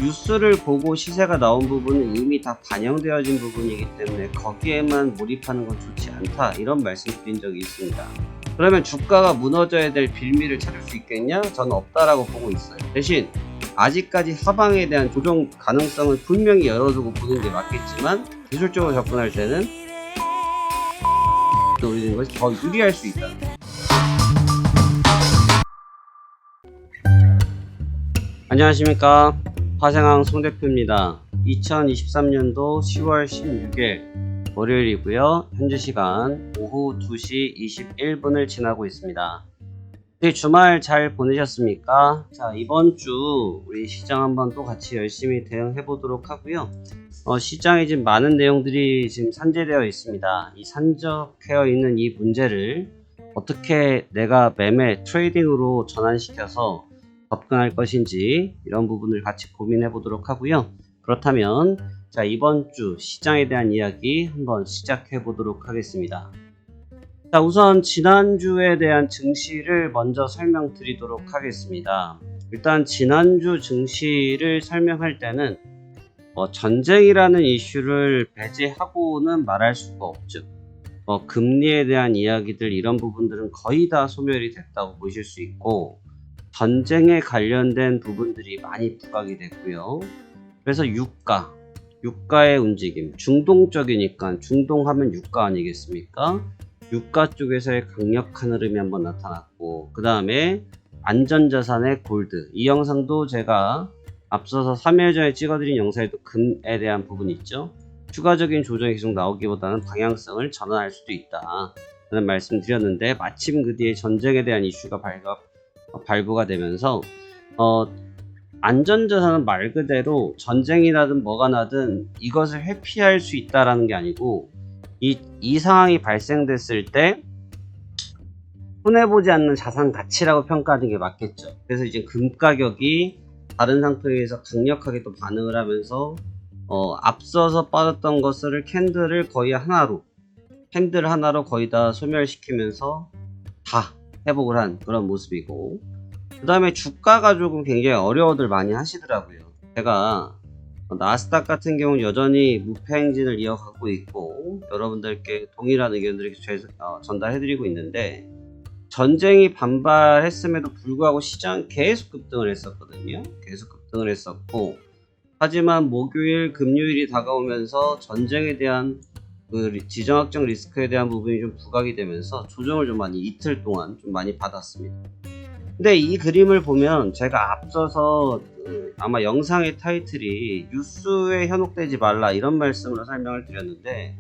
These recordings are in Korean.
뉴스를 보고 시세가 나온 부분은 이미 다 반영되어진 부분이기 때문에 거기에만 몰입하는 건 좋지 않다, 이런 말씀 드린 적이 있습니다. 그러면 주가가 무너져야 될 빌미를 찾을 수 있겠냐? 저는 없다라고 보고 있어요. 대신 아직까지 하방에 대한 조정 가능성을 분명히 열어두고 보는 게 맞겠지만, 기술적으로 접근할 때는 노리는 것이 더 유리할 수 있다. 안녕하십니까, 화생항 송대표입니다. 2023년도 10월 16일 월요일이고요. 현재 시간 오후 2시 21분을 지나고 있습니다. 주말 잘 보내셨습니까? 자, 이번 주 우리 시장 한번 또 같이 열심히 대응해 보도록 하고요. 시장에 지금 많은 내용들이 지금 산재되어 있습니다. 이 산적되어 있는 이 문제를 어떻게 내가 매매 트레이딩으로 전환시켜서 접근할 것인지, 이런 부분을 같이 고민해 보도록 하고요. 그렇다면 자, 이번 주 시장에 대한 이야기 한번 시작해 보도록 하겠습니다. 자, 우선 지난주에 대한 증시를 먼저 설명드리도록 하겠습니다. 일단 지난주 증시를 설명할 때는 전쟁이라는 이슈를 배제하고는 말할 수가 없죠. 금리에 대한 이야기들, 이런 부분들은 거의 다 소멸이 됐다고 보실 수 있고, 전쟁에 관련된 부분들이 많이 부각이 됐고요. 그래서 유가의 움직임, 중동적이니까 중동하면 유가 아니겠습니까? 유가 쪽에서의 강력한 흐름이 한번 나타났고, 그 다음에 안전자산의 골드, 이 영상도 제가 앞서서 3일 전에 찍어드린 영상에도 금에 대한 부분이 있죠. 추가적인 조정이 계속 나오기보다는 방향성을 전환할 수도 있다 라는 말씀 드렸는데, 마침 그 뒤에 전쟁에 대한 이슈가 발부가 되면서 안전자산은 말 그대로 전쟁이 나든 뭐가 나든 이것을 회피할 수 있다라는 게 아니고, 이 상황이 발생됐을 때 손해보지 않는 자산 가치라고 평가하는 게 맞겠죠. 그래서 이제 금 가격이 다른 상품에 비해서 강력하게 또 반응을 하면서 앞서서 빠졌던 것을 캔들 하나로 거의 다 소멸시키면서 다 회복을 한 그런 모습이고, 그 다음에 주가가 조금 굉장히 어려워들 많이 하시더라고요. 제가 나스닥 같은 경우는 여전히 무패 행진을 이어가고 있고, 여러분들께 동일한 의견들을 전달해드리고 있는데, 전쟁이 반발했음에도 불구하고 시장은 계속 급등을 했었거든요. 계속 급등을 했었고, 하지만 목요일, 금요일이 다가오면서 전쟁에 대한 그 지정학적 리스크에 대한 부분이 좀 부각이 되면서 조정을 좀 많이, 이틀 동안 좀 많이 받았습니다. 근데 이 그림을 보면, 제가 앞서서 아마 영상의 타이틀이 뉴스에 현혹되지 말라, 이런 말씀으로 설명을 드렸는데,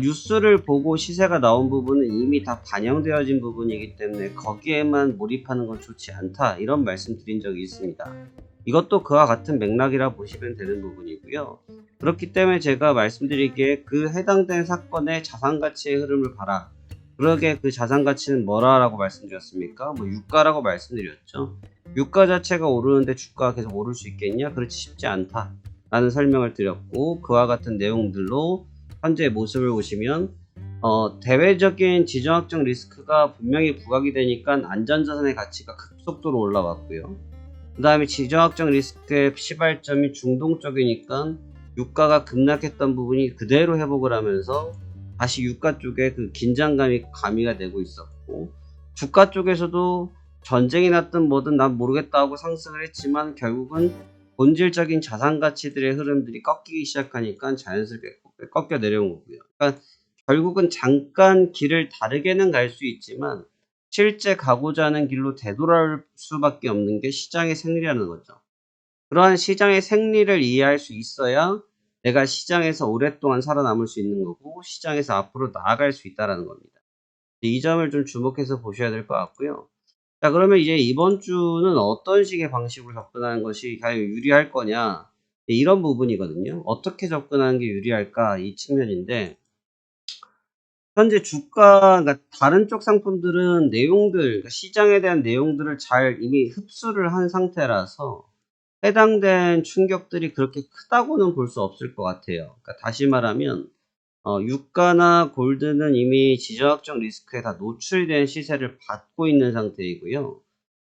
뉴스를 보고 시세가 나온 부분은 이미 다 반영되어진 부분이기 때문에 거기에만 몰입하는 건 좋지 않다, 이런 말씀 드린 적이 있습니다. 이것도 그와 같은 맥락이라 보시면 되는 부분이고요. 그렇기 때문에 제가 말씀드리기에 그 해당된 사건의 자산가치의 흐름을 봐라. 그러게 그 자산가치는 뭐라고 말씀드렸습니까? 유가라고 말씀드렸죠. 유가 자체가 오르는데 주가가 계속 오를 수 있겠냐? 그렇지 쉽지 않다 라는 설명을 드렸고, 그와 같은 내용들로 현재의 모습을 보시면 대외적인 지정학적 리스크가 분명히 부각이 되니까 안전자산의 가치가 급속도로 올라왔고요. 그 다음에 지정학적 리스크의 시발점이 중동적이니까 유가가 급락했던 부분이 그대로 회복을 하면서 다시 유가 쪽에 그 긴장감이 가미가 되고 있었고, 주가 쪽에서도 전쟁이 났든 뭐든 난 모르겠다 하고 상승을 했지만 결국은 본질적인 자산 가치들의 흐름들이 꺾이기 시작하니까 자연스럽게 꺾여 내려온 거고요. 그러니까 결국은 잠깐 길을 다르게는 갈 수 있지만 실제 가고자 하는 길로 되돌아올 수밖에 없는 게 시장의 생리라는 거죠. 그러한 시장의 생리를 이해할 수 있어야 내가 시장에서 오랫동안 살아남을 수 있는 거고, 시장에서 앞으로 나아갈 수 있다는 겁니다. 이 점을 좀 주목해서 보셔야 될 것 같고요. 자, 그러면 이제 이번 주는 어떤 식의 방식으로 접근하는 것이 과연 유리할 거냐, 이런 부분이거든요. 어떻게 접근하는 게 유리할까, 이 측면인데, 현재 주가, 그러니까 다른 쪽 상품들은 그러니까 시장에 대한 내용들을 잘 이미 흡수를 한 상태라서 해당된 충격들이 그렇게 크다고는 볼 수 없을 것 같아요. 그러니까 다시 말하면 유가나 골드는 이미 지정학적 리스크에 다 노출된 시세를 받고 있는 상태이고요.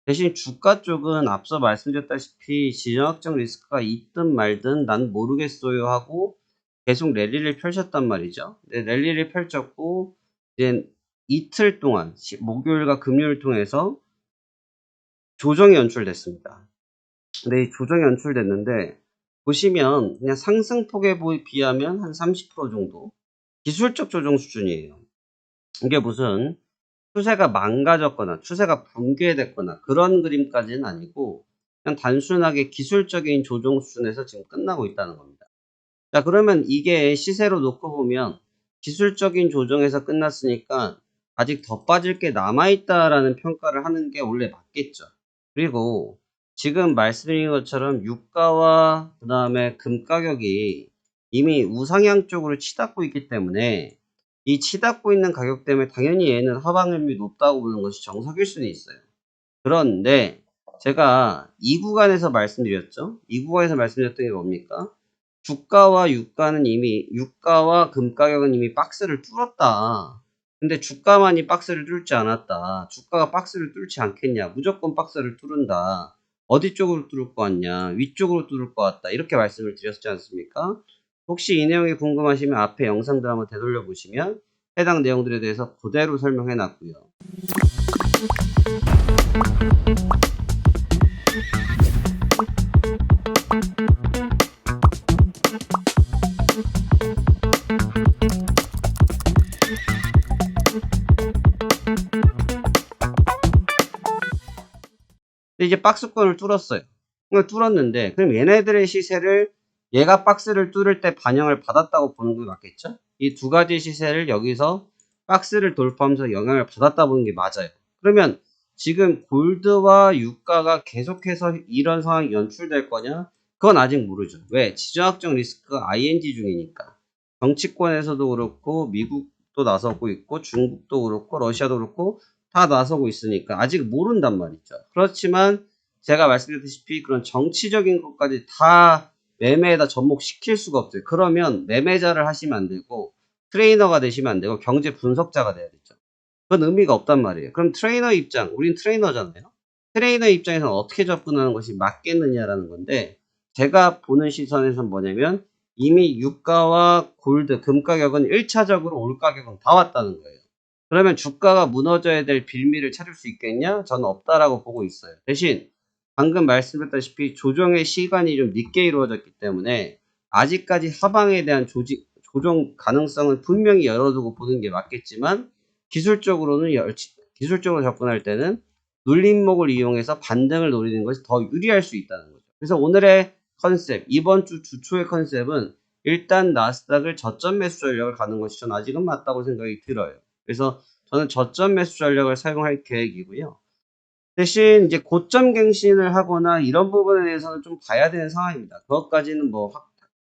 대신 주가 쪽은 앞서 말씀드렸다시피 지정학적 리스크가 있든 말든 난 모르겠어요 하고 계속 랠리를 펼쳤단 말이죠. 네, 랠리를 펼쳤고 이제 이틀 동안 목요일과 금요일 통해서 조정이 연출됐습니다. 근데 이 조정이 연출됐는데 보시면 그냥 상승폭에 비하면 한 30% 정도 기술적 조정 수준이에요. 이게 무슨 추세가 망가졌거나 추세가 붕괴됐거나 그런 그림까지는 아니고 그냥 단순하게 기술적인 조정 수준에서 지금 끝나고 있다는 겁니다. 자, 그러면 이게 시세로 놓고 보면 기술적인 조정에서 끝났으니까 아직 더 빠질 게 남아있다라는 평가를 하는 게 원래 맞겠죠. 그리고 지금 말씀드린 것처럼 유가와 그 다음에 금 가격이 이미 우상향 쪽으로 치닫고 있기 때문에 이 치닫고 있는 가격 때문에 당연히 얘는 하방률이 높다고 보는 것이 정석일 수는 있어요. 그런데 제가 이 구간에서 말씀드렸죠. 이 구간에서 말씀드렸던 게 뭡니까? 주가와 유가와 금 가격은 이미 박스를 뚫었다. 근데 주가만이 박스를 뚫지 않았다. 주가가 박스를 뚫지 않겠냐. 무조건 박스를 뚫은다. 어디 쪽으로 뚫을 것 같냐. 위쪽으로 뚫을 것 같다. 이렇게 말씀을 드렸지 않습니까? 혹시 이 내용이 궁금하시면 앞에 영상들 한번 되돌려 보시면 해당 내용들에 대해서 그대로 설명해 놨고요. 근데 이제 박스권을 뚫었어요. 뚫었는데 그럼 얘네들의 시세를 얘가 박스를 뚫을 때 반영을 받았다고 보는 게 맞겠죠? 이 두 가지 시세를 여기서 박스를 돌파하면서 영향을 받았다 보는 게 맞아요. 그러면 지금 골드와 유가가 계속해서 이런 상황이 연출될 거냐? 그건 아직 모르죠. 왜? 지정학적 리스크가 ING 중이니까. 정치권에서도 그렇고 미국도 나서고 있고 중국도 그렇고 러시아도 그렇고 다 나서고 있으니까 아직 모른단 말이죠. 그렇지만 제가 말씀드렸다시피 그런 정치적인 것까지 다 매매에다 접목시킬 수가 없어요. 그러면 매매자를 하시면 안 되고 트레이너가 되시면 안 되고 경제 분석자가 돼야 되죠. 그건 의미가 없단 말이에요. 그럼 트레이너 입장, 우린 트레이너잖아요. 트레이너 입장에서는 어떻게 접근하는 것이 맞겠느냐라는 건데 제가 보는 시선에서는 뭐냐면 이미 유가와 골드, 금 가격은 1차적으로 올 가격은 다 왔다는 거예요. 그러면 주가가 무너져야 될 빌미를 찾을 수 있겠냐? 저는 없다라고 보고 있어요. 대신 방금 말씀드렸다시피 조정의 시간이 좀 늦게 이루어졌기 때문에 아직까지 하방에 대한 조정 가능성은 분명히 열어두고 보는 게 맞겠지만 기술적으로 접근할 때는 눌림목을 이용해서 반등을 노리는 것이 더 유리할 수 있다는 거죠. 그래서 오늘의 컨셉, 이번 주 주초의 컨셉은 일단 나스닥을 저점 매수 전략을 가는 것이 전 아직은 맞다고 생각이 들어요. 그래서 저는 저점 매수 전략을 사용할 계획이고요. 대신 이제 고점 갱신을 하거나 이런 부분에 대해서는 좀 봐야 되는 상황입니다. 그것까지는 뭐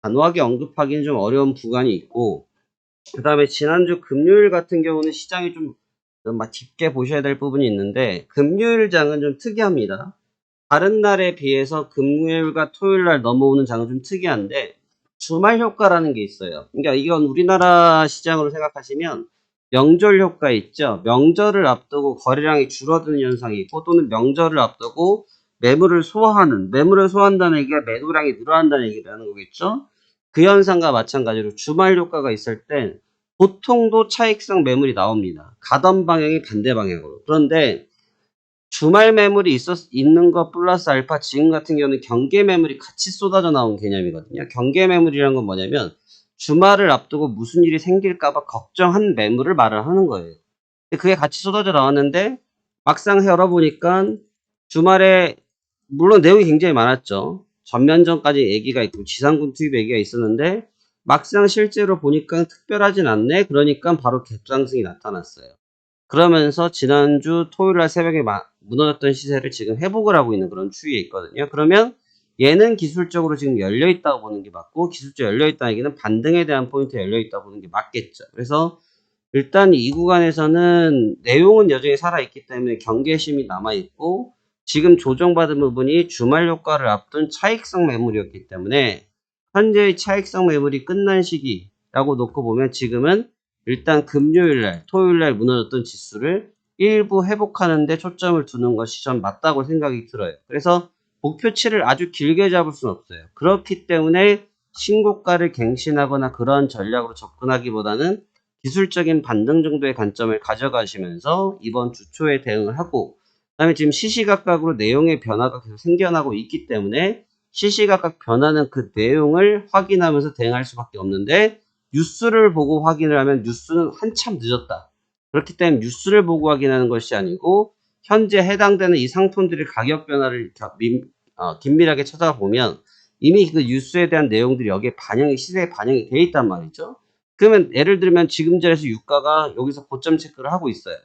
단호하게 언급하기는 좀 어려운 구간이 있고, 그 다음에 지난주 금요일 같은 경우는 시장이 좀 깊게 보셔야 될 부분이 있는데, 금요일 장은 좀 특이합니다. 다른 날에 비해서 금요일과 토요일 날 넘어오는 장은 좀 특이한데, 주말 효과라는 게 있어요. 그러니까 이건 우리나라 시장으로 생각하시면 명절 효과 있죠. 명절을 앞두고 거래량이 줄어드는 현상이 있고 또는 명절을 앞두고 매물을 소화한다는 얘기가 매도량이 늘어난다는 얘기라는 거겠죠. 그 현상과 마찬가지로 주말 효과가 있을 땐 보통도 차익성 매물이 나옵니다. 가던 방향이 반대 방향으로. 그런데 주말 매물이 있는 것 플러스 알파 지금 같은 경우는 경계 매물이 같이 쏟아져 나온 개념이거든요. 경계 매물이란 건 뭐냐면 주말을 앞두고 무슨 일이 생길까봐 걱정한 매물을 말을 하는 거예요. 그게 같이 쏟아져 나왔는데 막상 열어보니까 주말에 물론 내용이 굉장히 많았죠. 전면전까지 얘기가 있고 지상군 투입 얘기가 있었는데 막상 실제로 보니까 특별하진 않네. 그러니까 바로 갭상승이 나타났어요. 그러면서 지난주 토요일날 새벽에 무너졌던 시세를 지금 회복을 하고 있는 그런 추이에 있거든요. 그러면 얘는 기술적으로 지금 열려있다고 보는 게 맞고 기술적으로 열려있다는 얘기는 반등에 대한 포인트에 열려있다고 보는 게 맞겠죠. 그래서 일단 이 구간에서는 내용은 여전히 살아있기 때문에 경계심이 남아있고 지금 조정받은 부분이 주말 효과를 앞둔 차익성 매물이었기 때문에 현재의 차익성 매물이 끝난 시기라고 놓고 보면 지금은 일단 금요일날, 토요일날 무너졌던 지수를 일부 회복하는데 초점을 두는 것이 전 맞다고 생각이 들어요. 그래서 목표치를 아주 길게 잡을 수는 없어요. 그렇기 때문에 신고가를 갱신하거나 그런 전략으로 접근하기보다는 기술적인 반등 정도의 관점을 가져가시면서 이번 주 초에 대응을 하고, 그다음에 지금 시시각각으로 내용의 변화가 계속 생겨나고 있기 때문에 시시각각 변하는 그 내용을 확인하면서 대응할 수밖에 없는데, 뉴스를 보고 확인을 하면 뉴스는 한참 늦었다. 그렇기 때문에 뉴스를 보고 확인하는 것이 아니고 현재 해당되는 이 상품들의 가격 변화를 긴밀하게 찾아보면 이미 그 뉴스에 대한 내용들이 여기에 시세에 반영이 돼 있단 말이죠. 그러면 예를 들면 지금 자리에서 유가가 여기서 고점 체크를 하고 있어요.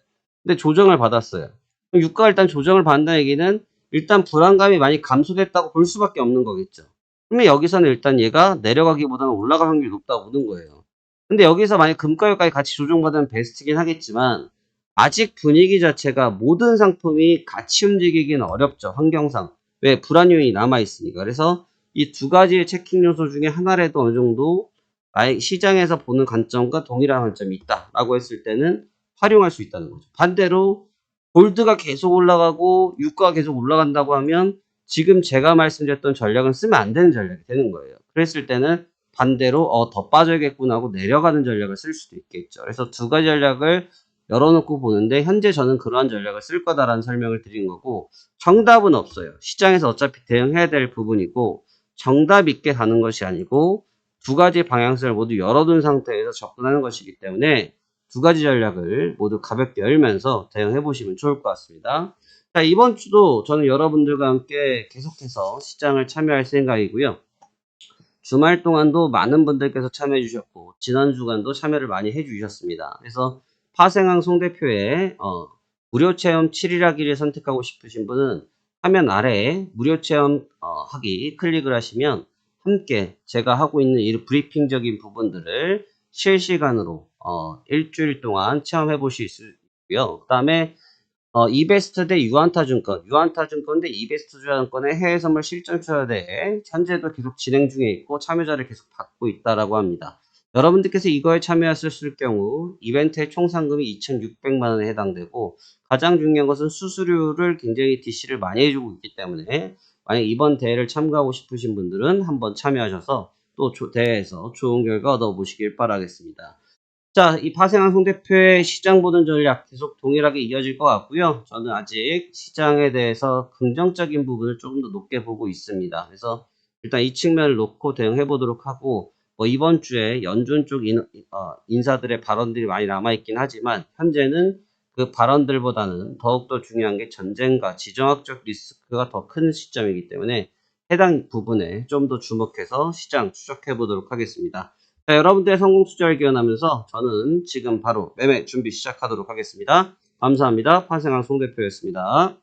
근데 조정을 받았어요. 그럼 유가가 일단 조정을 받는다는 얘기는 일단 불안감이 많이 감소됐다고 볼 수밖에 없는 거겠죠. 그러면 여기서는 일단 얘가 내려가기보다는 올라갈 확률이 높다고 보는 거예요. 근데 여기서 만약 금가격까지 같이 조정받으면 베스트긴 하겠지만 아직 분위기 자체가 모든 상품이 같이 움직이기는 어렵죠. 환경상. 왜? 불안 요인이 남아있으니까. 그래서 이 두 가지의 체킹 요소 중에 하나라도 어느 정도 시장에서 보는 관점과 동일한 관점이 있다라고 했을 때는 활용할 수 있다는 거죠. 반대로 골드가 계속 올라가고 유가가 계속 올라간다고 하면 지금 제가 말씀드렸던 전략은 쓰면 안 되는 전략이 되는 거예요. 그랬을 때는 반대로 더 빠져야겠구나 하고 내려가는 전략을 쓸 수도 있겠죠. 그래서 두 가지 전략을 열어놓고 보는데 현재 저는 그러한 전략을 쓸 거다라는 설명을 드린 거고, 정답은 없어요. 시장에서 어차피 대응해야 될 부분이고 정답 있게 가는 것이 아니고 두 가지 방향성을 모두 열어둔 상태에서 접근하는 것이기 때문에 두 가지 전략을 모두 가볍게 열면서 대응해 보시면 좋을 것 같습니다. 자, 이번 주도 저는 여러분들과 함께 계속해서 시장을 참여할 생각이고요. 주말 동안도 많은 분들께서 참여해 주셨고 지난 주간도 참여를 많이 해 주셨습니다. 그래서 파생항 송 대표의 무료 체험 7일하기를 선택하고 싶으신 분은 화면 아래에 무료 체험 하기 클릭을 하시면 함께 제가 하고 있는 이 브리핑적인 부분들을 실시간으로 일주일 동안 체험해 보실 수 있고요. 그 다음에 이베스트 대 유안타증권, 유안타증권 대 이베스트 증권의 해외 선물 실전 투자대회 현재도 계속 진행 중에 있고 참여자를 계속 받고 있다라고 합니다. 여러분들께서 이거에 참여하셨을 경우 이벤트의 총 상금이 2,600만 원에 해당되고 가장 중요한 것은 수수료를 굉장히 DC를 많이 해주고 있기 때문에 만약 이번 대회를 참가하고 싶으신 분들은 한번 참여하셔서 또 대회에서 좋은 결과 얻어보시길 바라겠습니다. 자, 이 파생한 송 대표의 시장 보는 전략 계속 동일하게 이어질 것 같고요. 저는 아직 시장에 대해서 긍정적인 부분을 조금 더 높게 보고 있습니다. 그래서 일단 이 측면을 놓고 대응해 보도록 하고, 이번 주에 연준 쪽 인사들의 발언들이 많이 남아있긴 하지만 현재는 그 발언들보다는 더욱더 중요한 게 전쟁과 지정학적 리스크가 더 큰 시점이기 때문에 해당 부분에 좀 더 주목해서 시장 추적해 보도록 하겠습니다. 자, 여러분들의 성공 투자를 기원하면서 저는 지금 바로 매매 준비 시작하도록 하겠습니다. 감사합니다. 판생왕 송 대표였습니다.